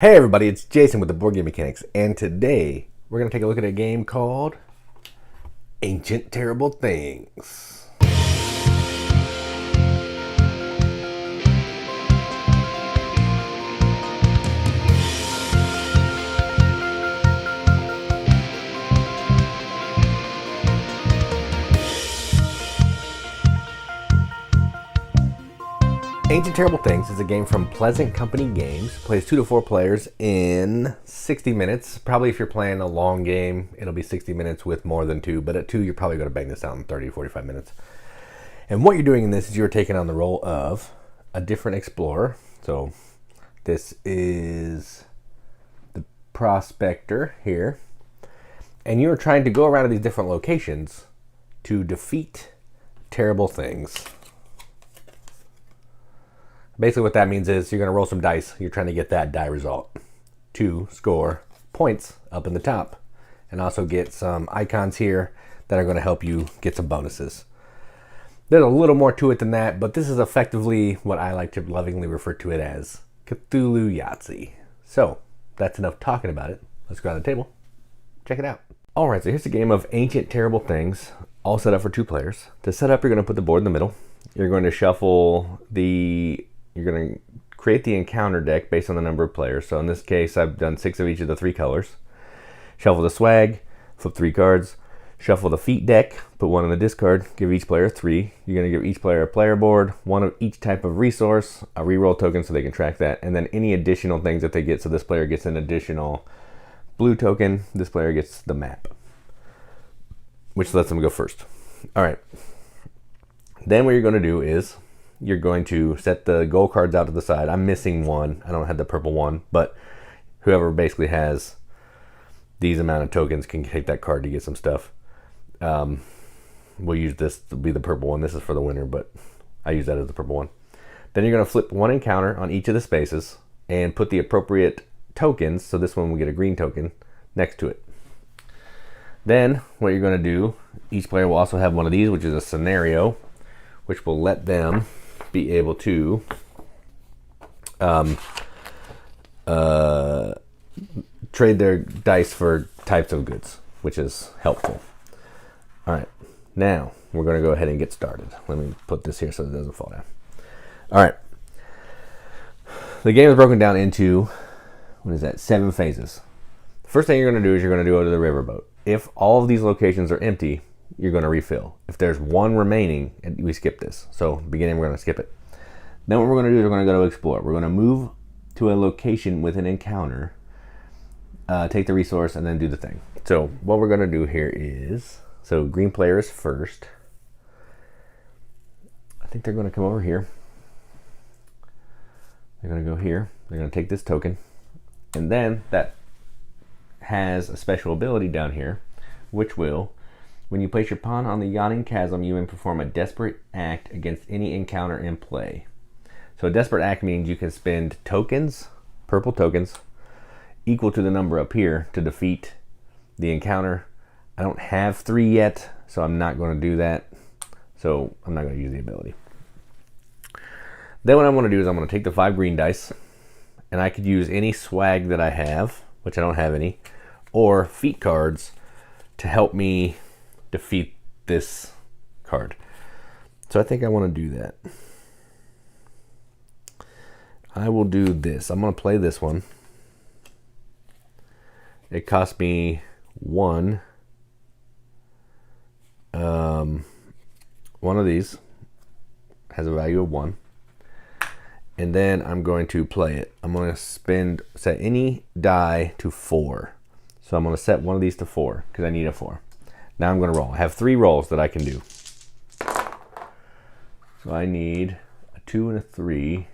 Hey everybody, it's Jason with the Board Game Mechanics, and today we're going to take a look at a game called Ancient Terrible Things. Ancient Terrible Things is a game from Pleasant Company Games. Plays 2 to 4 players in 60 minutes. Probably if you're playing a long game, it'll be 60 minutes with more than 2. But at 2, you're probably going to bang this out in 30 to 45 minutes. And what you're doing in this is you're taking on the role of a different explorer. So this is the prospector here. And you're trying to go around to these different locations to defeat terrible things. Basically what that means is you're going to roll some dice. You're trying to get that die result to score points up in the top. And also get some icons here that are going to help you get some bonuses. There's a little more to it than that, but this is effectively what I like to lovingly refer to it as Cthulhu Yahtzee. So that's enough talking about it. Let's go to the table. Check it out. Alright, so here's a game of Ancient Terrible Things, all set up for 2 players. To set up, you're going to put the board in the middle. You're going to shuffle You're going to create the encounter deck based on the number of players. So in this case, I've done 6 of each of the 3 colors. Shuffle the swag, flip 3 cards. Shuffle the feat deck, put 1 in the discard, give each player 3. You're going to give each player a player board, 1 of each type of resource, a reroll token so they can track that, and then any additional things that they get. So this player gets an additional blue token, this player gets the map, which lets them go first. All right. Then what you're going to do is you're going to set the gold cards out to the side. I'm missing 1. I don't have the purple one, but whoever basically has these amount of tokens can take that card to get some stuff. We'll use this to be the purple one. This is for the winner, but I use that as the purple one. Then you're going to flip 1 encounter on each of the spaces and put the appropriate tokens, so this one will get a green token, next to it. Then what you're going to do, each player will also have one of these, which is a scenario, which will let them be able to trade their dice for types of goods, which is helpful. All right, now we're going to go ahead and get started. Let me put this here so it doesn't fall down. All right, the game is broken down into, 7 phases. The first thing you're going to do is you're going to go to the riverboat. If all of these locations are empty, you're going to refill. If there's 1 remaining, we skip this. So beginning, we're going to skip it. Then what we're going to do is we're going to go to explore. We're going to move to a location with an encounter, take the resource, and then do the thing. So what we're going to do here is, so green player is first. I think they're going to come over here. They're going to go here. They're going to take this token. And then that has a special ability down here, which will, when you place your pawn on the yawning chasm, you may perform a desperate act against any encounter in play. So a desperate act means you can spend tokens, purple tokens, equal to the number up here to defeat the encounter. I don't have 3 yet, so I'm not going to do that. So I'm not going to use the ability. Then what I'm going to do is I'm going to take the 5 green dice, and I could use any swag that I have, which I don't have any, or feat cards to help me defeat this card. So I think I want to do that. I will do this. I'm going to play this one. It cost me 1. One of these has a value of 1. And then I'm going to play it. I'm going to set any die to 4. So I'm going to set one of these to 4 because I need a 4. Now I'm going to roll. I have 3 rolls that I can do. So I need a 2 and a 3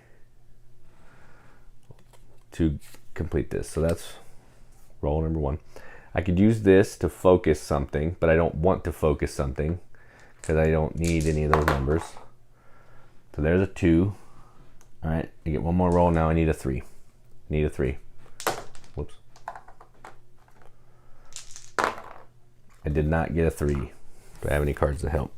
to complete this. So that's roll number 1. I could use this to focus something, but I don't want to focus something because I don't need any of those numbers. So there's a 2. All right, I get 1 more roll. Now I need a 3. Need a 3. Whoops. I did not get a 3. Do I have any cards to help?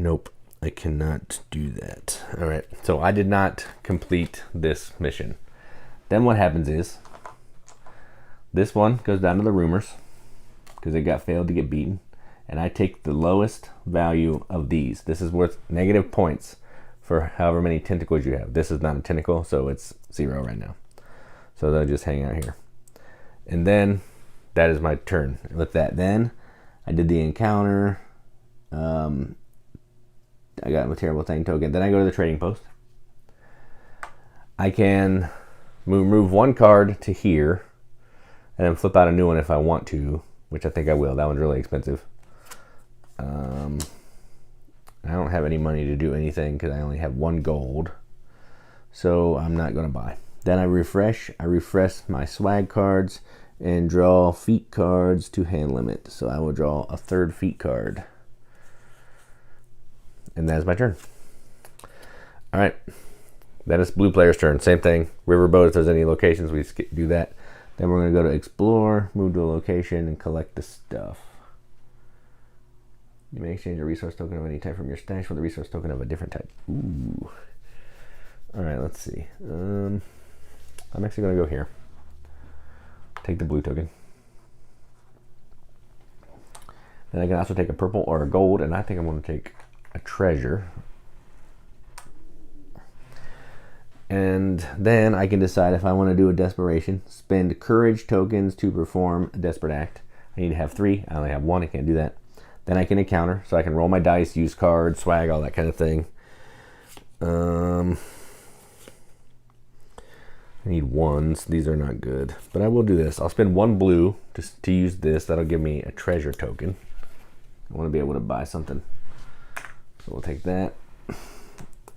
Nope, I cannot do that. All right, so I did not complete this mission. Then what happens is, this one goes down to the roomers, because it failed to get beaten. And I take the lowest value of these. This is worth negative points for however many tentacles you have. This is not a tentacle, so it's 0 right now. So they'll just hang out here. And then that is my turn. With that, then I did the encounter. I got a terrible thing token. Then I go to the trading post. I can move one card to here and then flip out a new one if I want to, which I think I will. That one's really expensive. I don't have any money to do anything because I only have 1 gold, so I'm not going to buy. Then I refresh my swag cards and draw feat cards to hand limit. So I will draw a 3rd feat card. And that is my turn. All right, then it's blue player's turn. Same thing, riverboat, if there's any locations, we do that. Then we're going to go to explore, move to a location, and collect the stuff. You may exchange a resource token of any type from your stash for the resource token of a different type. Ooh. All right, let's see. I'm actually going to go here. Take the blue token. Then I can also take a purple or a gold, and I think I'm going to take a treasure. And then I can decide if I want to do a desperation. Spend courage tokens to perform a desperate act. I need to have 3. I only have 1. I can't do that. Then I can encounter, so I can roll my dice, use cards, swag, all that kind of thing. I need 1s. These are not good, but I will do this. I'll spend 1 blue just to use this. That'll give me a treasure token. I want to be able to buy something, so we'll take that.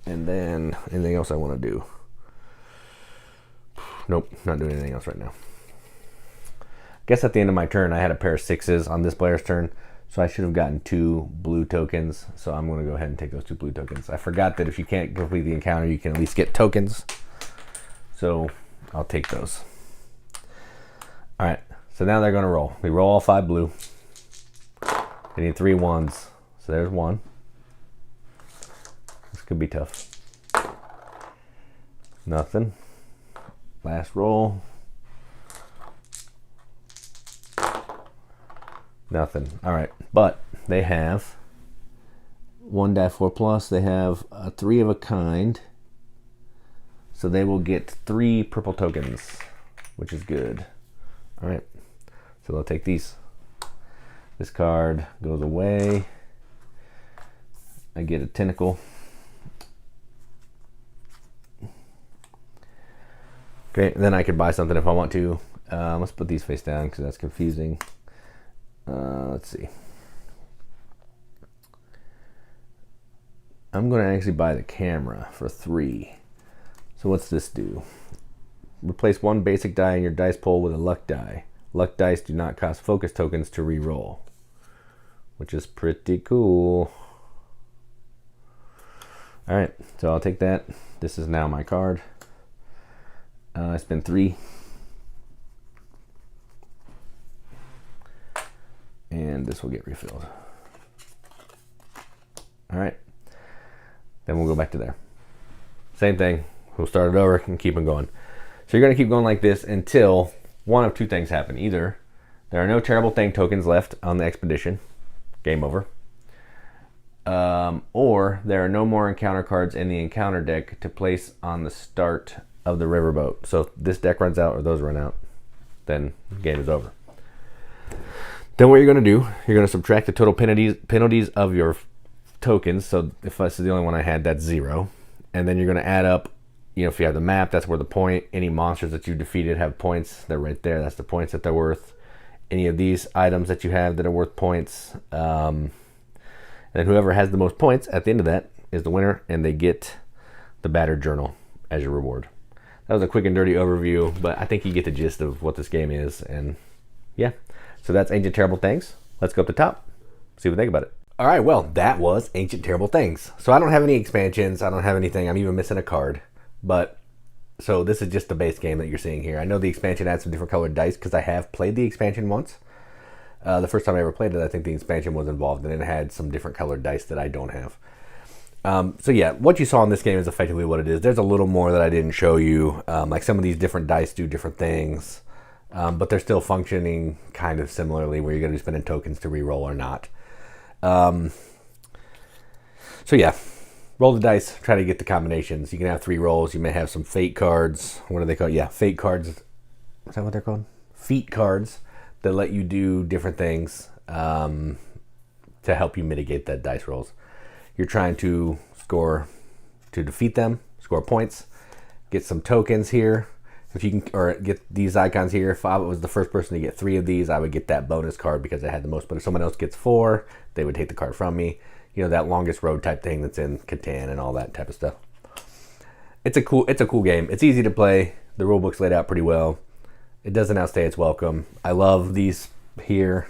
And then anything else I want to do? Nope, not doing anything else right now. I guess at the end of my turn, I had a pair of 6s on this player's turn. So I should have gotten 2 blue tokens. So I'm going to go ahead and take those 2 blue tokens. I forgot that if you can't complete the encounter, you can at least get tokens. So I'll take those. All right. So now they're going to roll. We roll all 5 blue. They need 3 1s. So there's 1. This could be tough. Nothing. Last roll. Nothing. All right, but they have 1-4 plus. They have a 3 of a kind, so they will get 3 purple tokens, which is good. All right, so they'll take these. This card goes away. I get a tentacle. Okay, then I could buy something if I want to. Let's put these face down because that's confusing. Let's see. I'm going to actually buy the camera for 3. So what's this do? Replace 1 basic die in your dice pool with a luck die. Luck dice do not cost focus tokens to re-roll, which is pretty cool. All right, so I'll take that. This is now my card. I spend 3. And this will get refilled. All right. Then we'll go back to there. Same thing. We'll start it over and keep on going. So you're going to keep going like this until one of 2 things happen. Either there are no terrible thing tokens left on the expedition. Game over. Or there are no more encounter cards in the encounter deck to place on the start of the riverboat. So if this deck runs out or those run out, then the game is over. Then what you're going to do, you're going to subtract the total penalties of your tokens. So if this is the only one I had, that's 0. And then you're going to add up, if you have the map, that's worth a point. Any monsters that you defeated have points. They're right there. That's the points that they're worth. Any of these items that you have that are worth points. And then whoever has the most points at the end of that is the winner, and they get the battered journal as your reward. That was a quick and dirty overview, but I think you get the gist of what this game is. And yeah. So that's Ancient Terrible Things. Let's go up the top, see what they think about it. All right, well, that was Ancient Terrible Things. So I don't have any expansions. I don't have anything. I'm even missing a card. But, so this is just the base game that you're seeing here. I know the expansion adds some different colored dice because I have played the expansion once. The first time I ever played it, I think the expansion was involved and it had some different colored dice that I don't have. So yeah, what you saw in this game is effectively what it is. There's a little more that I didn't show you. Like some of these different dice do different things, but they're still functioning kind of similarly where you're going to be spending tokens to re-roll or not. So yeah, roll the dice, try to get the combinations. You can have 3 rolls. You may have some fate cards. What are they called? Yeah, fate cards. Is that what they're called? Feat cards that let you do different things to help you mitigate that dice rolls. You're trying to score to defeat them, score points, get some tokens here. If you can, or get these icons here. If I was the first person to get 3 of these, I would get that bonus card because I had the most. But if someone else gets 4, they would take the card from me. You know, that longest road type thing that's in Catan and all that type of stuff. It's a cool game. It's easy to play. The rule book's laid out pretty well. It doesn't outstay its welcome. I love these here.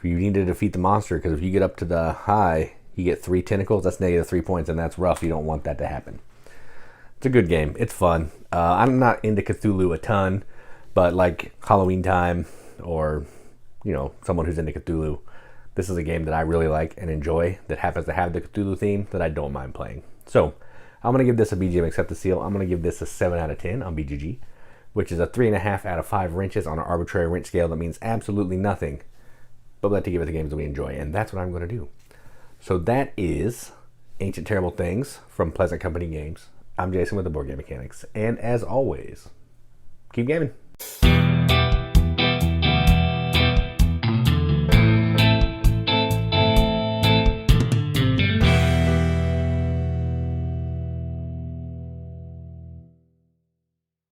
You need to defeat the monster because if you get up to the high, you get 3 tentacles. That's -3 points, and that's rough. You don't want that to happen. It's a good game. It's fun. I'm not into Cthulhu a ton, but like Halloween time or, you know, someone who's into Cthulhu, this is a game that I really like and enjoy that happens to have the Cthulhu theme that I don't mind playing. So I'm going to give this a BGM Accept the Seal. I'm going to give this a 7 out of 10 on BGG, which is a 3.5 out of 5 wrenches on an arbitrary wrench scale that means absolutely nothing. But we like to give it the games that we enjoy, and that's what I'm going to do. So that is Ancient Terrible Things from Pleasant Company Games. I'm Jason with the Board Game Mechanics, and as always, keep gaming.